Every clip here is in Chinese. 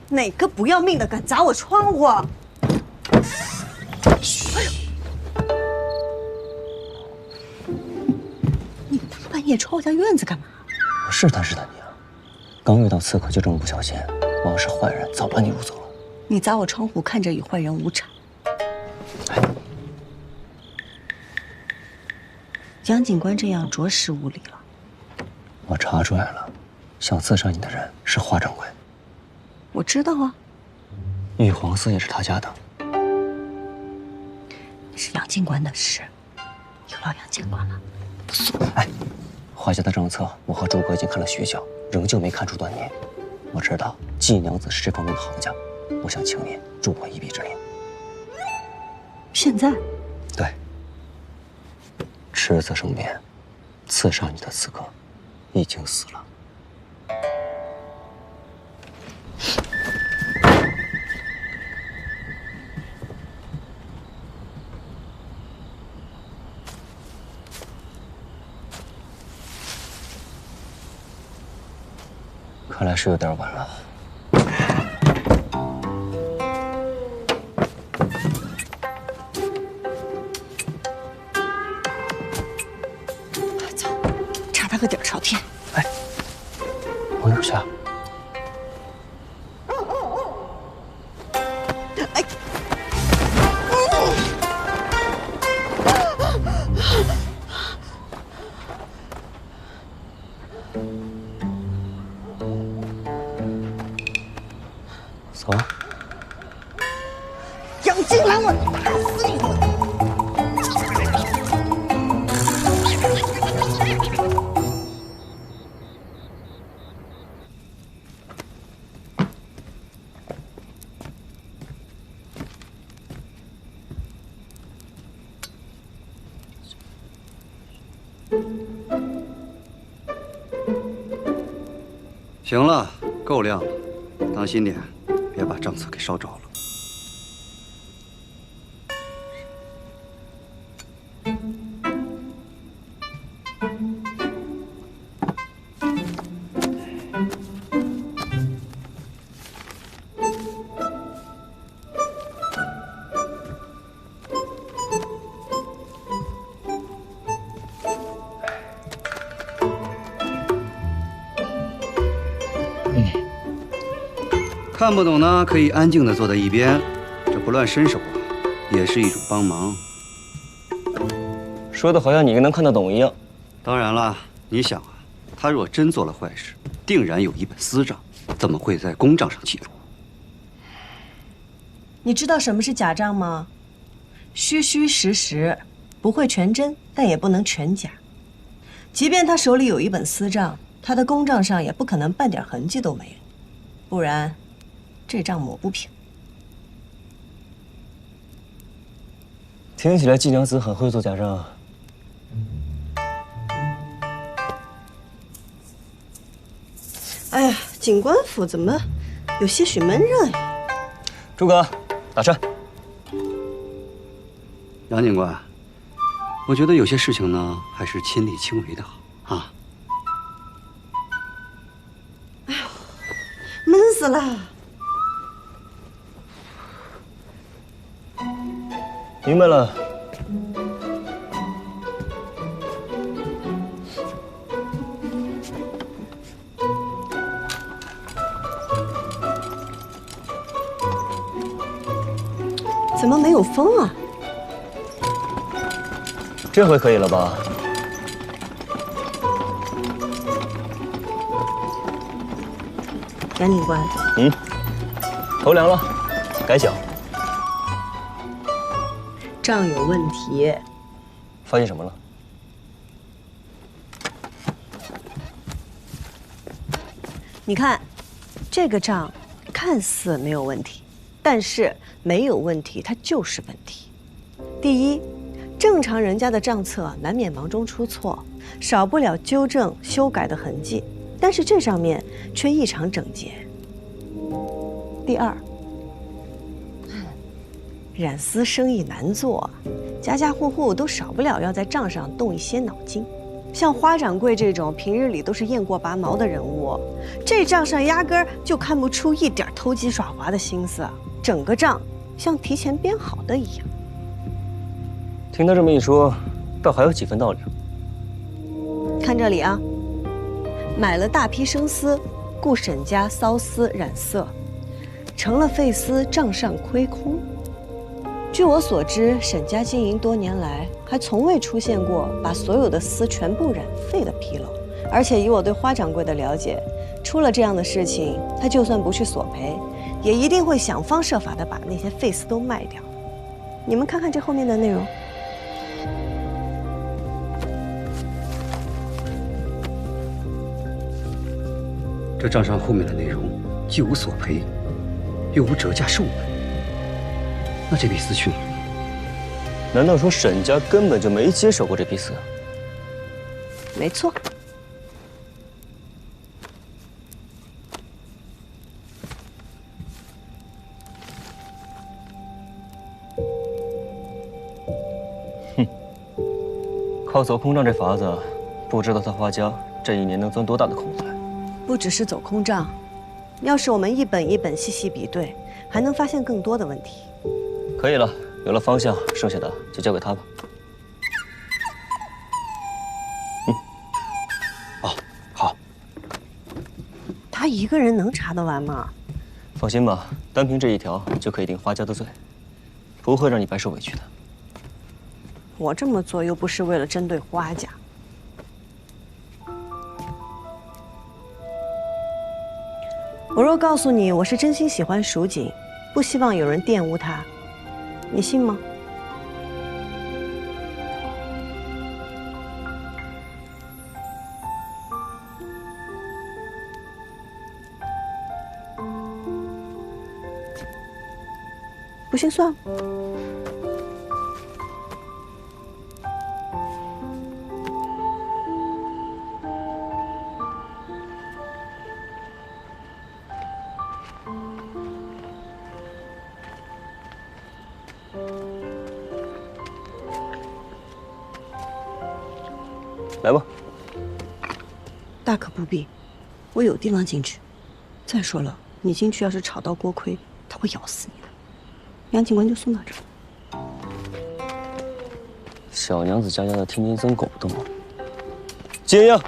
哪个不要命的敢砸我窗户？哎呦！你大半夜闯我家院子干嘛？我试探你啊！刚遇到刺客就这么不小心，我要是坏人，早把你掳走了。你砸我窗户，看着与坏人无差。哎，杨警官这样着实无礼了。我查出来了，想刺杀你的人是华掌柜。我知道啊。玉皇寺也是他家的。那是杨警官的事，有劳杨警官了。不送。哎，华家的政策，我和诸葛已经看了许久，仍旧没看出端倪。我知道季娘子是这方面的行家，我想请你助我一臂之力。现在？对。赤子生变，刺杀你的刺客已经死了。看来是有点晚了。操，差他个底儿朝天！哎，往哪儿去啊？哎，走啊！杨金兰，我打死你！行了，够亮了，当心点，别把账册给烧着了。看不懂呢，可以安静地坐在一边，这不乱伸手啊，也是一种帮忙。说的好像你能看得懂一样。当然了，你想啊，他若真做了坏事，定然有一本私账，怎么会在公账上记录？你知道什么是假账吗？虚虚实实，不会全真，但也不能全假。即便他手里有一本私账，他的公账上也不可能半点痕迹都没有，不然这账抹不平。听起来季娘子很会做假账啊。哎呀，警官府怎么有些许闷热呀？诸葛，打岔。杨警官，我觉得有些事情呢，还是亲力亲为的好啊。哎呦，闷死了！明白了。怎么没有风啊？这回可以了吧？杨警官，头凉了，改缴。账有问题。发现什么了？你看，这个账看似没有问题，但是没有问题，它就是问题。第一，正常人家的账册难免忙中出错，少不了纠正、修改的痕迹，但是这上面却异常整洁。第二，染丝生意难做，家家户户都少不了要在账上动一些脑筋，像花掌柜这种平日里都是雁过拔毛的人物，这账上压根儿就看不出一点偷鸡耍滑的心思，整个账像提前编好的一样。听他这么一说，倒还有几分道理。看这里啊，买了大批生丝，雇沈家缫丝染色，成了废丝，账上亏空。据我所知，沈家经营多年来，还从未出现过把所有的丝全部染废的纰漏。而且以我对花掌柜的了解，出了这样的事情，他就算不去索赔，也一定会想方设法的把那些废丝都卖掉。你们看看这后面的内容。这账上后面的内容既无索赔，又无折价售卖。那这批丝去哪儿了？难道说沈家根本就没接手过这批丝？没错。靠走空账这法子，不知道他花家这一年能钻多大的空子来。不只是走空账，要是我们一本一本细细比对，还能发现更多的问题。可以了，有了方向，剩下的就交给他吧。哦，好。他一个人能查得完吗？放心吧，单凭这一条就可以定花家的罪，不会让你白受委屈的。我这么做又不是为了针对花家。我若告诉你我是真心喜欢蜀锦，不希望有人玷污他，你信吗？不信算了。来吧，大可不必，我有地方进去。再说了，你进去要是吵到锅盔，他会咬死你的。杨警官就送到这儿。小娘子家的天天增狗动，接应。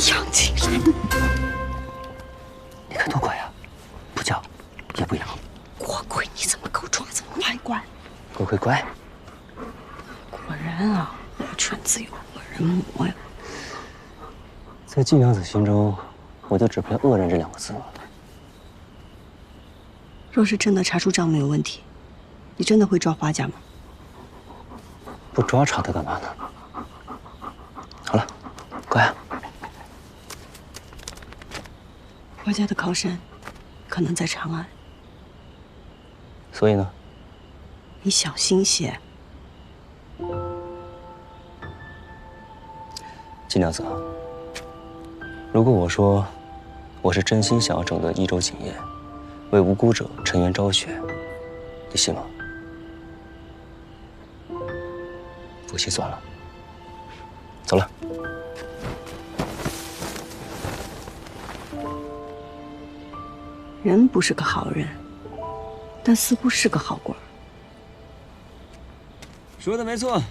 杨警官，你看多乖呀，不叫，也不咬。锅盔你怎么够抓这么快乖？乖乖乖。果然啊，我犬自有恶人磨呀。在季娘子心中，我就只配恶人这2个字了。若是真的查出账目有问题，你真的会抓花家吗？不抓查他干嘛呢？好了，乖啊。花家的靠山可能在长安，所以呢？你小心些。季娘子，如果我说我是真心想要整顿益州锦业，为无辜者沉冤昭雪，你信吗？不信算了，走了。人不是个好人，但似乎是个好官。说的没错。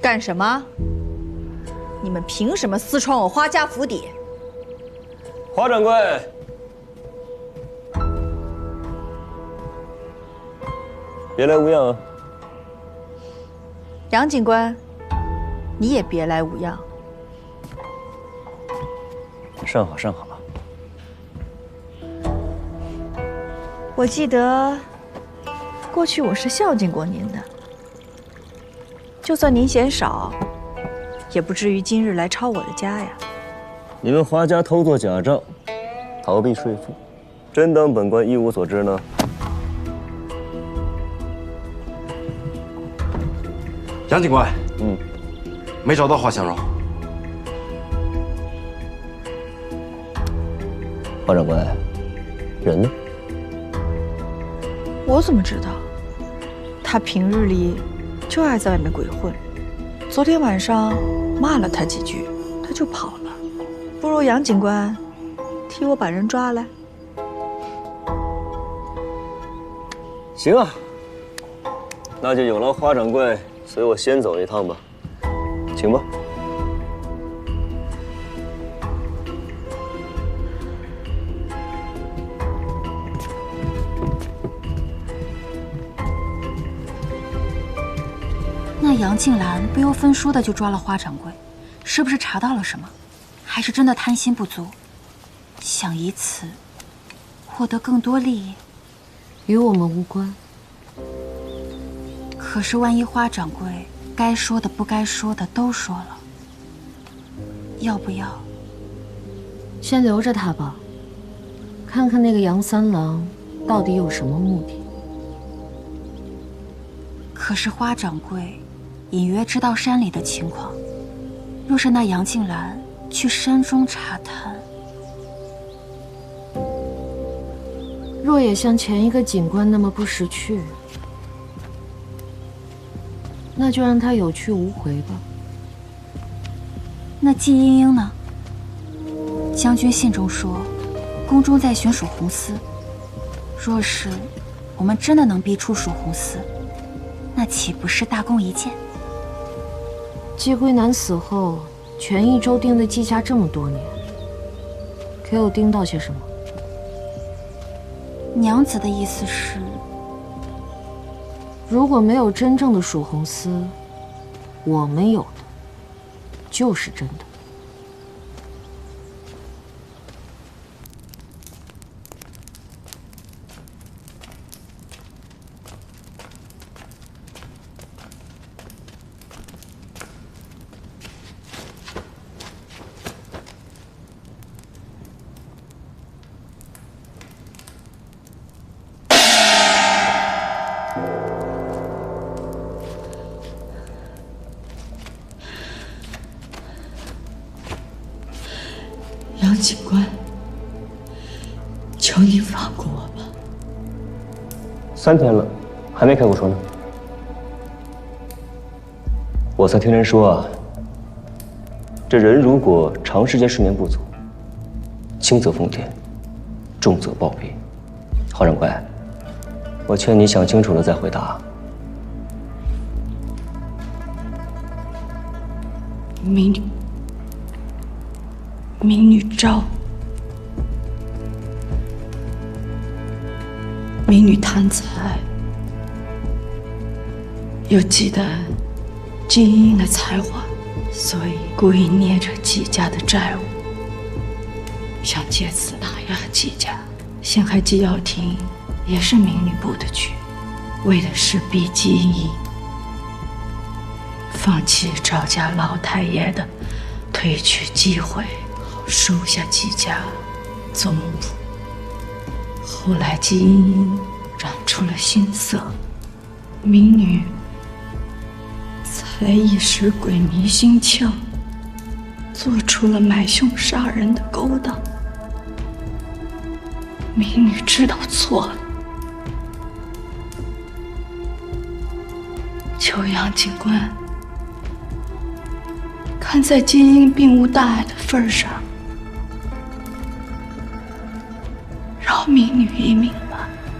干什么？你们凭什么私闯我花家府邸？花掌柜，别来无恙啊！杨警官，你也别来无恙。甚好甚好。我记得过去我是孝敬过您的，就算您嫌少，也不至于今日来抄我的家呀。你们华家偷做假账，逃避税赋，真当本官一无所知呢？杨警官，没找到华香荣。华长官，人呢？我怎么知道？他平日里就爱在外面鬼混，昨天晚上骂了他几句，他就跑了。不如杨警官替我把人抓来。行啊，那就有劳花掌柜随我先走一趟吧，请吧。那杨静兰不由分说的就抓了花掌柜，是不是查到了什么？还是真的贪心不足，想以此获得更多利益？与我们无关。可是万一花掌柜该说的不该说的都说了，要不要先留着他吧，看看那个杨三郎到底有什么目的。可是花掌柜隐约知道山里的情况，若是那杨静兰去山中查探，若也像前一个警官那么不识趣，那就让他有去无回吧。那季莺莺呢？将军信中说，宫中在寻蜀红丝。若是我们真的能逼出蜀红丝，那岂不是大功一件？季辉南死后，全益州盯了季家这么多年，可有盯到些什么？娘子的意思是，如果没有真正的蜀红丝，我们有的就是真的。杨警官，求你放过我吧。3天了，还没开过窗呢。我曾听人说啊，这人如果长时间睡眠不足，轻则疯癫，重则暴毙。花掌柜，我劝你想清楚了再回答。民女昭，民女贪财，又忌惮季莺莺的才华，所以故意捏着季家的债务，想借此打压季家。陷害季耀庭也是民女布的局，为的是逼季莺莺放弃赵家老太爷的推娶机会，收下季家做母仆。后来季莺莺染出了心色，民女才一时鬼迷心窍，做出了买凶杀人的勾当。民女知道错了，求杨警官看在季莺莺并无大碍的份上，饶民女一命。